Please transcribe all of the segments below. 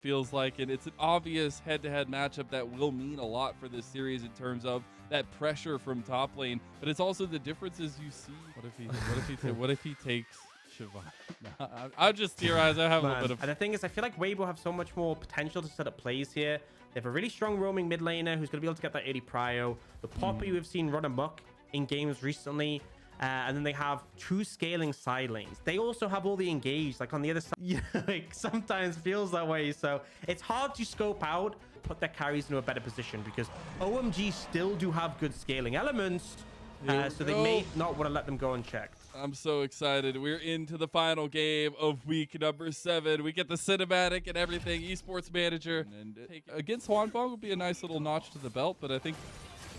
feels like, and it's an obvious head-to-head matchup that will mean a lot for this series in terms of that pressure from top lane. But it's also the differences you see. What if he takes Siobhan? I'm just theorizing. I have a little bit of. And the thing is, I feel like Weibo have so much more potential to set up plays here. They have a really strong roaming mid laner who's going to be able to get that 80 prio. The Poppy we've seen run amok in games recently. And then they have two scaling side lanes. They also have all the engaged, like on the other side. Yeah, like sometimes feels that way. So it's hard to scope out, put their carries into a better position because OMG still do have good scaling elements. So they may not want to let them go unchecked. I'm so excited. We're into the final game of week number 7. We get the cinematic and everything. Esports manager. And against Hwanfeng would be a nice little notch to the belt, but I think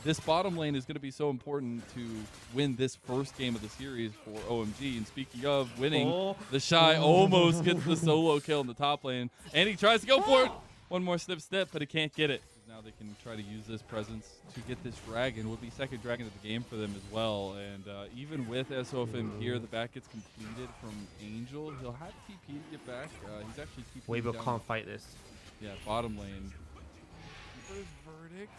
this bottom lane is going to be so important to win this first game of the series for OMG. And speaking of winning, the Shy almost gets the solo kill in the top lane. And he tries to go for it. One more snip, but he can't get it. Now they can try to use this presence to get this dragon. Would be second dragon of the game for them as well. And even with SOFM here, the back gets completed from Angel. He'll have TP to get back. He's actually TP. Weibo can't fight this. Yeah, bottom lane. Verdict.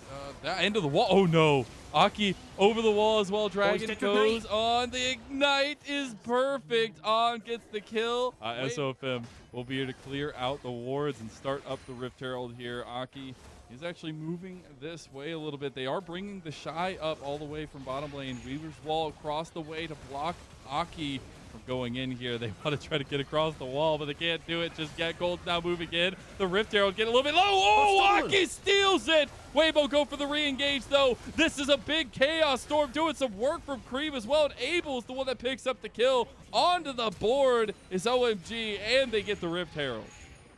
That end of the wall. Oh no. Aki over the wall as well. Dragon goes on. The ignite is perfect. On gets the kill. SOFM will be here to clear out the wards and start up the Rift Herald here. Aki is actually moving this way a little bit. They are bringing the Shy up all the way from bottom lane. Weaver's wall across the way to block Aki from going in here. They want to try to get across the wall, but they can't do it. Just get gold now moving in. The Rift Herald get a little bit low. Oh, Aki steals it. Weibo go for the re-engage though. This is a big chaos storm doing some work from Cream as well. And Abel is the one that picks up the kill. Onto the board is OMG, and they get the Rift Herald.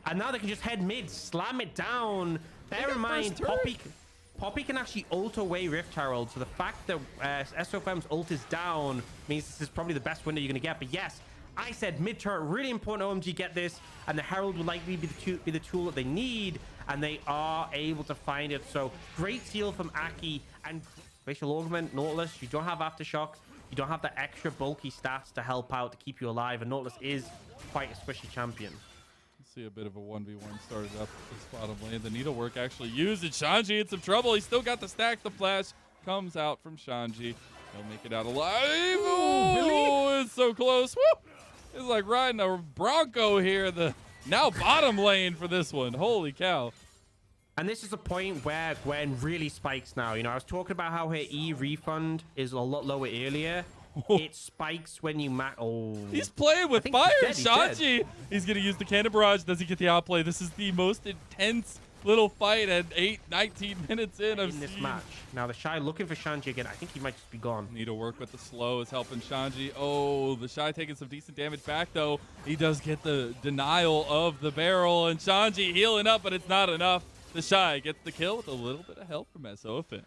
And now they can just head mid, slam it down. Bear in mind, Poppy can actually ult away Rift Herald, so the fact that SOFM's ult is down means this is probably the best window you're going to get. But yes, I said mid-turret, really important OMG get this, and the Herald will likely be the tool that they need, and they are able to find it. So great steal from Aki, and Facial Augment, Nautilus, you don't have Aftershock, you don't have the extra bulky stats to help out to keep you alive, and Nautilus is quite a squishy champion. See a bit of a 1v1 started up this bottom lane. The needlework actually used, and Shanji in some trouble. He's still got the stack. The flash comes out from Shanji. He'll make it out alive. Oh, it's so close. Woo! It's like riding a Bronco here. The now bottom lane for this one. Holy cow. And this is a point where Gwen really spikes now. You know, I was talking about how her E refund is a lot lower earlier. It spikes when you he's playing with fire. Shanji. He's going to use the cannon barrage. Does he get the outplay? This is the most intense little fight at 19 minutes in this match. Now the Shy looking for Shanji again. I think he might just be gone. Need to work with the slow is helping Shanji. Oh, the Shy taking some decent damage back though. He does get the denial of the barrel, and Shanji healing up, but it's not enough. The Shy gets the kill with a little bit of help from SOFM.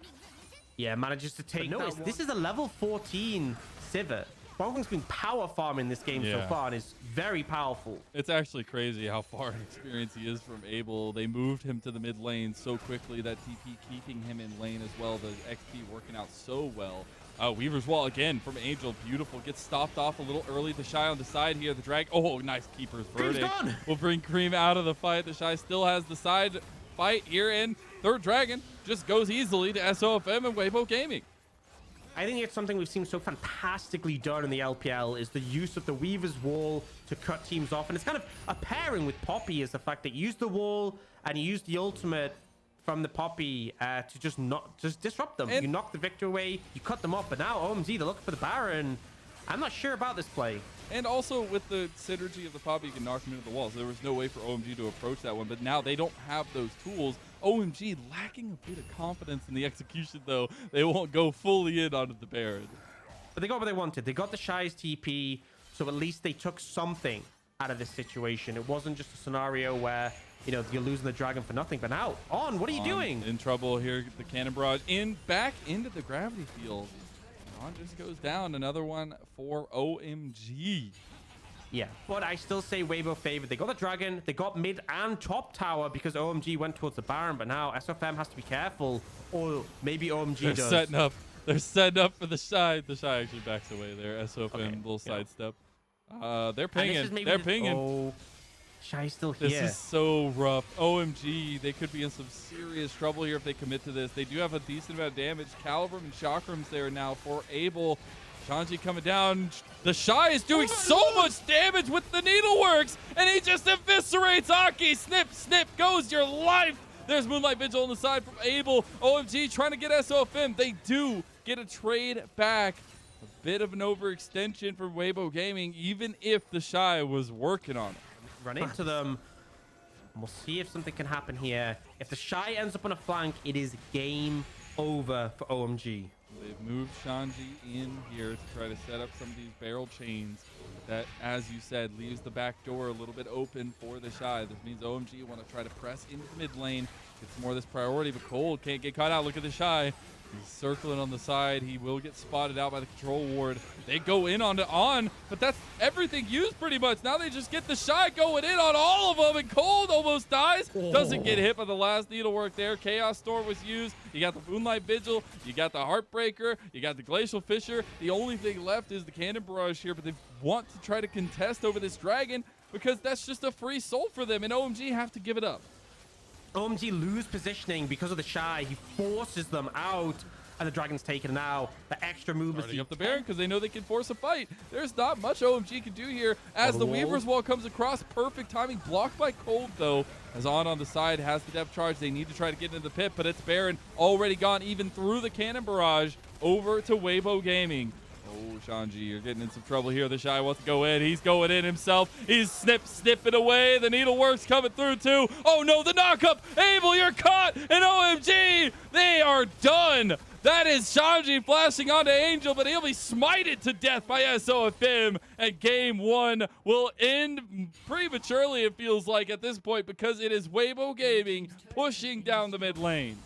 Yeah, manages to take notice. This is a level 14 Sivir. Hwanfeng's been power farming this game so far and is very powerful. It's actually crazy how far in experience he is from Abel. They moved him to the mid lane so quickly, that TP keeping him in lane as well. The XP working out so well. Weaver's wall again from Angel. Beautiful. Gets stopped off a little early. The Shy on the side here. The drag. Oh, nice Keeper's verdict. Will bring Cream out of the fight. The Shy still has the side fight here, and third dragon just goes easily to SOFM and Weibo Gaming. I think it's something we've seen so fantastically done in the LPL is the use of the Weaver's wall to cut teams off. And it's kind of a pairing with Poppy is the fact that you use the wall and you use the ultimate from the Poppy to just disrupt them. And you knock the Victor away, you cut them off. But now OMG, they're looking for the Baron. I'm not sure about this play. And also with the synergy of the Poppy, you can knock them into the wall. So there was no way for OMG to approach that one. But now they don't have those tools. OMG lacking a bit of confidence in the execution, though. They won't go fully in onto the Baron. But they got what they wanted. They got the Shy's TP, so at least they took something out of this situation. It wasn't just a scenario where, you know, you're losing the dragon for nothing. But now, what are you doing? In trouble here. The cannon barrage back into the gravity field. On just goes down. Another one for OMG. Yeah, but I still say Weibo favored. They got the dragon, they got mid and top tower because OMG went towards the Baron, but now SOFM has to be careful, or maybe OMG does. They're setting up for the Shy. The Shy actually backs away there. SOFM little sidestep. They're pinging. They're pinging. Oh, Shy's still This here. is so rough. OMG, they could be in some serious trouble here if they commit to this. They do have a decent amount of damage. Calibrum and Chakrams there now for Abel. Shanji coming down. The Shy is doing so much damage with the Needleworks, and he just eviscerates Aki. Snip, snip, goes your life. There's Moonlight Vigil on the side from Abel. OMG trying to get SOFM. They do get a trade back. A bit of an overextension for Weibo Gaming, even if the Shy was working on it. Run into them. And we'll see if something can happen here. If the Shy ends up on a flank, it is game over for OMG. They've moved Shanji in here to try to set up some of these barrel chains that, as you said, leaves the back door a little bit open for the Shy. This means OMG want to try to press into the mid lane. It's more this priority, but Cold can't get caught out. Look at the Shy. He's circling on the side. He will get spotted out by the control ward. They go in on, but that's everything used pretty much. Now they just get the Shy going in on all of them, and Cold almost dies. Doesn't get hit by the last needlework there. Chaos Storm was used. You got the Moonlight Vigil. You got the Heartbreaker. You got the Glacial Fissure. The only thing left is the Cannon Barrage here, but they want to try to contest over this Dragon because that's just a free soul for them, and OMG have to give it up. OMG lose positioning because of the Shy. He forces them out, and the Dragon's taken now. The extra movement. Starting up the Baron because they know they can force a fight. There's not much OMG can do here as the Weaver's Wall comes across. Perfect timing. Blocked by Cold, though, as on the side has the depth charge. They need to try to get into the pit, but it's Baron already gone even through the Cannon Barrage over to Weibo Gaming. Oh, Shanji, you're getting in some trouble here. The Shy wants to go in. He's going in himself. He's snipping away. The Needleworks coming through, too. Oh, no, the knockup. Abel, you're caught. And OMG, they are done. That is Shanji flashing onto Angel, but he'll be smited to death by SOFM. And game one will end prematurely, it feels like, at this point, because it is Weibo Gaming pushing down the mid lane.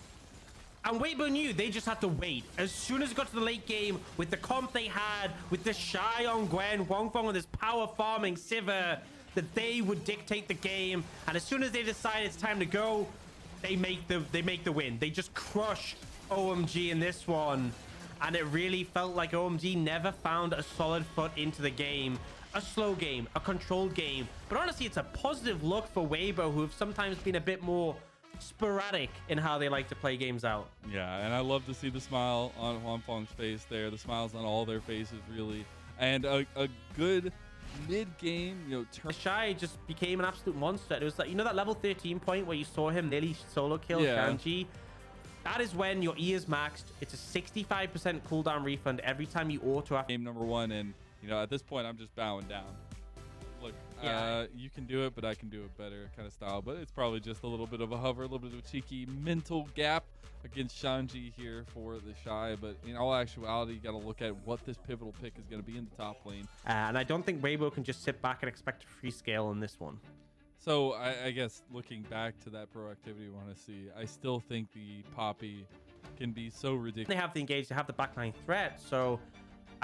And Weibo knew they just had to wait. As soon as it got to the late game, with the comp they had, with the Shy on Gwen, Wong Fong on this power farming Sivir, that they would dictate the game. And as soon as they decide it's time to go, they make the win. They just crush OMG in this one. And it really felt like OMG never found a solid foot into the game. A slow game, a controlled game. But honestly, it's a positive look for Weibo, who have sometimes been a bit more sporadic in how they like to play games out. Yeah, and I love to see the smile on Huan Fong's face there. The smiles on all their faces, really. And a good mid-game, The Shy just became an absolute monster. It was like, that level 13 point where you saw him nearly solo kill Shanji? That is when your E is maxed. It's a 65% cooldown refund every time you auto. Game number one, and, at this point, I'm just bowing down. Look, you can do it, but I can do it better kind of style. But it's probably just a little bit of a hover, a little bit of a cheeky mental gap against Shanji here for the Shy. But in all actuality, you got to look at what this pivotal pick is going to be in the top lane. And I don't think Weibo can just sit back and expect a free scale in this one. So I guess looking back to that proactivity we want to see, I still think the Poppy can be so ridiculous. They have the engage, they have the backline threat. So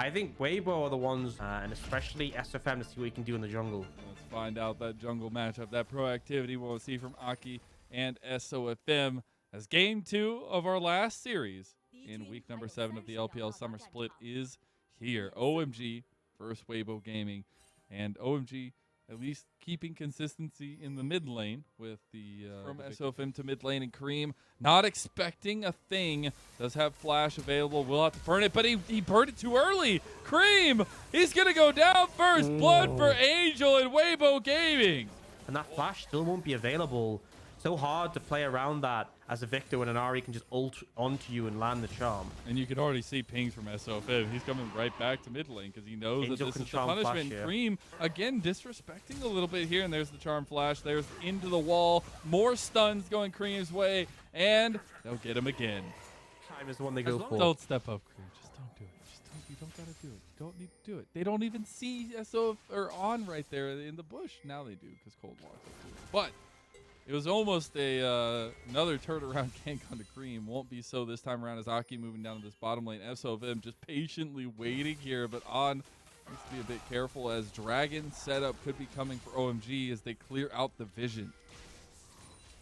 I think Weibo are the ones, and especially SFM, to see what he can do in the jungle. Let's find out that jungle matchup, that proactivity we'll see from Aki and SOFM as game two of our last series in week number 7 of the LPL Summer Split is here. OMG versus Weibo Gaming. And OMG at least keeping consistency in the mid lane with the from SOFM to mid lane, and Cream not expecting a thing. Does have flash available. Will have to burn it, but he burned it too early. Cream, he's gonna go down first. Blood for Angel and Weibo Gaming. And that flash still won't be available. So hard to play around that as a Victor when an Ahri can just ult onto you and land the charm. And you can already see pings from SOFM. He's coming right back to mid lane because he knows Angel that this is the charm punishment. flash, Cream, again, disrespecting a little bit here. And there's the charm flash. There's into the wall. More stuns going Cream's way. And they'll get him again. Time is the one they go for. Don't step up, Cream. Just don't do it. You don't got to do it. You don't need to do it. They don't even see SO or on right there in the bush. Now they do because Cold walked up to it. But it was almost another turnaround gank onto Cream. Won't be so this time around as Aki moving down to this bottom lane. SOFM just patiently waiting here, but On needs to be a bit careful as Dragon setup could be coming for OMG as they clear out the vision.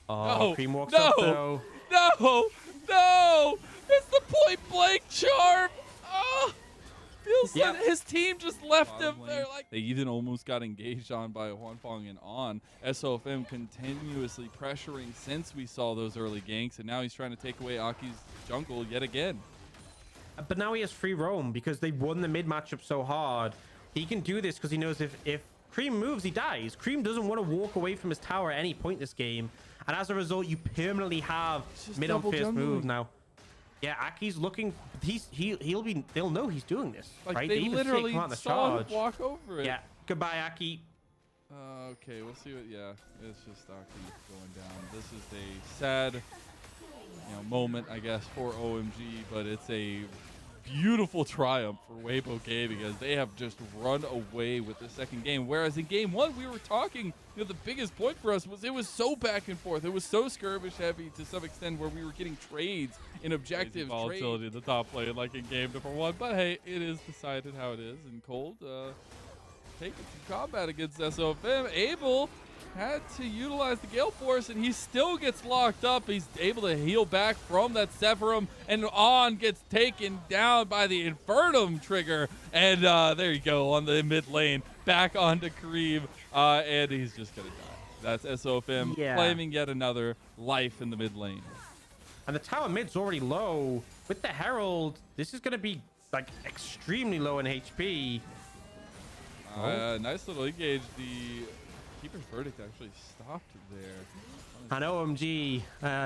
Oh, Cream walks up though. No! It's the point blank charm! Oh! feels that his team just left him there. Like, they even almost got engaged on by Hwanfeng and On. SOFM continuously pressuring since we saw those early ganks, and now he's trying to take away Aki's jungle yet again. But now he has free roam because they won the mid matchup so hard. He can do this because he knows if Cream moves, he dies. Cream doesn't want to walk away from his tower at any point this game. And as a result, you permanently have mid on first move now. Yeah, Aki's looking. They'll know he's doing this. Like, right? they even literally come out the saw charge. him walk over it. Yeah. Goodbye, Aki. Okay, we'll see what. Yeah, it's just Aki going down. This is a sad, moment, I guess, for OMG, but it's a beautiful triumph for Wbg because they have just run away with the second game. Whereas in game one, we were talking, the biggest point for us was it was so back and forth. It was so skirmish heavy to some extent where we were getting trades in objective volatility in the top lane like in game number one. But hey, it is decided how it is. And Cold taking some combat against SOFM. Abel had to utilize the Gale Force, and he still gets locked up. He's able to heal back from that Sephiroth, and On gets taken down by the Infernum trigger. And there you go, on the mid lane, back onto Kareem, and he's just going to die. That's SOFM claiming yet another life in the mid lane. And the tower mid's already low. With the Herald, this is going to be like extremely low in HP. Nice little engage. The Keeper's Verdict actually stopped there. And OMG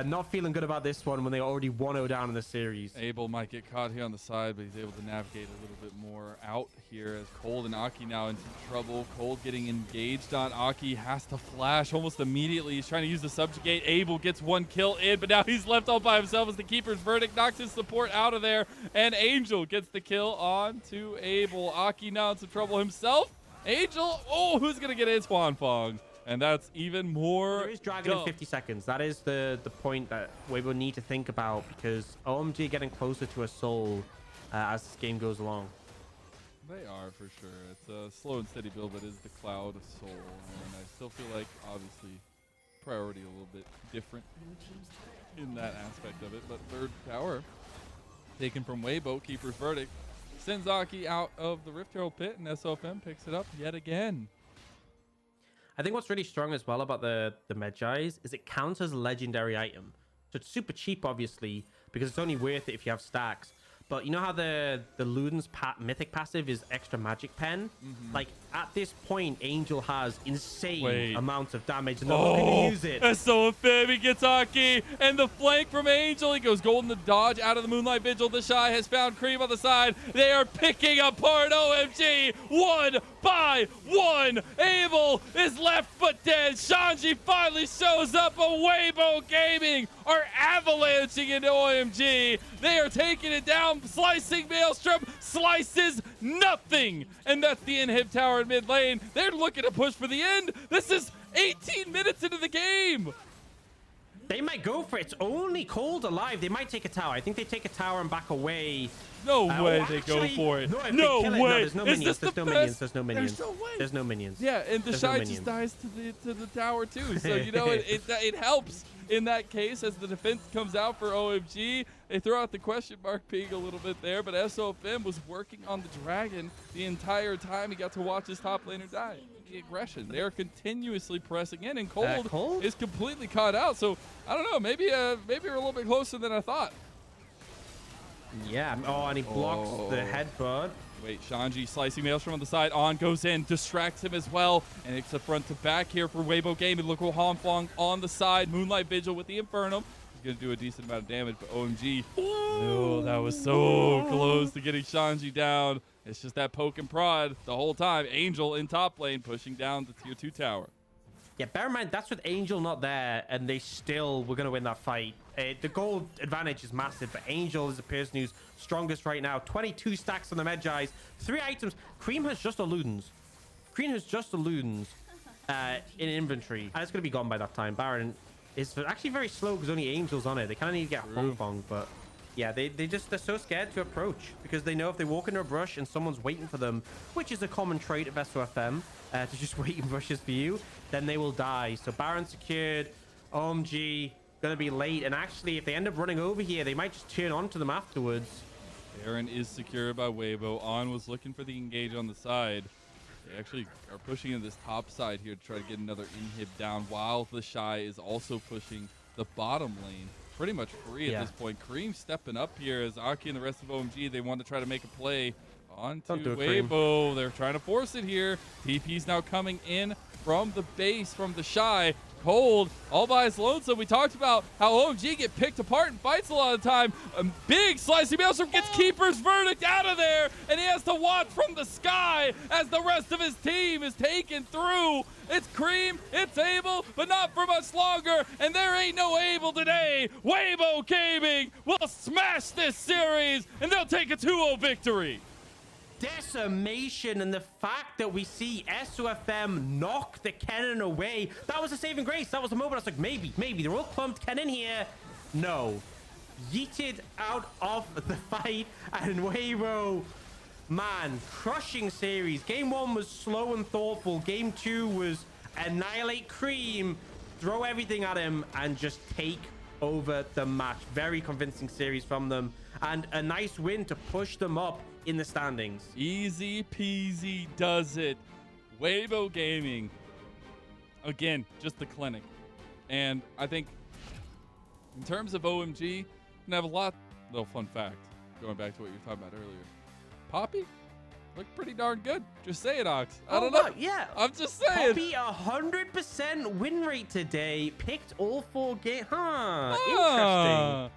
not feeling good about this one when they already 1-0 down in the series. Abel might get caught here on the side, but he's able to navigate a little bit more out here as Cold and Aki now into trouble. Cold getting engaged on Aki, has to flash almost immediately. He's trying to use the subjugate. Abel gets one kill in, but now he's left all by himself as the Keeper's Verdict knocks his support out of there, and Angel gets the kill on to Abel. Aki now in some trouble himself. Angel, who's going to get his Hwanfeng? And that's even more. There is Dragon in 50 seconds. That is the point that we will need to think about because OMG are getting closer to a soul as this game goes along. They are, for sure. It's a slow and steady build, but is the Cloud Soul. And I still feel like, obviously, priority a little bit different in that aspect of it. But third tower taken from Weibo, Keeper's Verdict, sends Aki out of the Rift Herald pit, and SOFM picks it up yet again. I think what's really strong as well about the Medjais is it counts as a legendary item. So it's super cheap, obviously, because it's only worth it if you have stacks. But you know how the Luden's mythic passive is extra magic pen? Like, at this point, Angel has insane amounts of damage, and they're not going to use it. SOFM, he gets Aki, and the flank from Angel. He goes golden to dodge out of the Moonlight Vigil. The Shy has found Cream on the side. They are picking apart OMG one by one. Abel is left but dead. Shanji finally shows up. Weibo Gaming are avalanching into OMG. They are taking it down. Slicing Maelstrom slices nothing, and that's the inhib tower in mid lane. They're looking to push for the end. This is 18 minutes into the game. They might go for it. It's only Cold alive. They might take a tower. I think they take a tower and back away. No way they go for it. No way. No, there's no minions. There's no minions. There's no minions. There's no way. There's no minions. Yeah, and the Shy just dies to the tower too. So it helps in that case as the defense comes out for OMG. They throw out the question mark ping a little bit there, but SOFM was working on the dragon the entire time. He got to watch his top laner die. The aggression. They are continuously pressing in, and Cold is completely caught out. So I don't know. Maybe we're a little bit closer than I thought. Yeah. Oh, and he blocks the headbutt. Wait, Shanji slicing Maelstrom on the side. On goes in, distracts him as well. And it's a front to back here for Weibo Gaming. Look at Hwanfeng on the side. Moonlight Vigil with the Infernum. He's going to do a decent amount of damage, but OMG. No, that was so close to getting Shanji down. It's just that poke and prod the whole time. Angel in top lane pushing down the tier 2 tower. Yeah, bear in mind, that's with Angel not there, and they still were going to win that fight. The gold advantage is massive, but Angel is the person who's strongest right now. 22 stacks on the Medjais, 3 items. Cream has just a Ludens. Cream has just a Ludens in inventory, and it's going to be gone by that time. Baron is actually very slow because only Angel's on it. They kind of need to get Hwanfeng, but yeah, they're so scared to approach because they know if they walk into a brush and someone's waiting for them, which is a common trait of SOFM, to just wait in brushes for you, then they will die. So Baron secured, OMG gonna be late, and actually if they end up running over here, they might just turn onto them afterwards. Baron is secured by Weibo. On was looking for the engage on the side. They actually are pushing in this top side here to try to get another inhib down, while the Shy is also pushing the bottom lane. Pretty much free at this point. Cream stepping up here as Aki and the rest of OMG, they want to try to make a play onto Weibo. They're trying to force it here. TP's now coming in from the base, from the Shy. Cold all by his lonesome. We talked about how OMG get picked apart in fights a lot of the time. Big slice. He also gets Keeper's Verdict out of there, and he has to watch from the sky as the rest of his team is taken through. It's Cream, it's Abel, but not for much longer, and there ain't no Abel today. Weibo Gaming will smash this series, and they'll take a 2-0 victory. Decimation, and the fact that we see SOFM knock the Kennen away, that was a saving grace. That was a moment I was like, maybe they're all clumped. Kennen here, no, yeeted out of the fight. And Weibo, man, crushing series. Game 1 was slow and thoughtful. Game 2 was annihilate Cream, throw everything at him, and just take over the match. Very convincing series from them, and a nice win to push them up in the standings. Easy peasy does it. Weibo Gaming, again, just the clinic. And I think in terms of OMG, can have a little fun fact, going back to what you were talking about earlier. Poppy looked pretty darn good. Just say it, Ox. I don't know. Yeah, I'm just saying. Poppy 100% win rate today. Picked all 4 games. Interesting.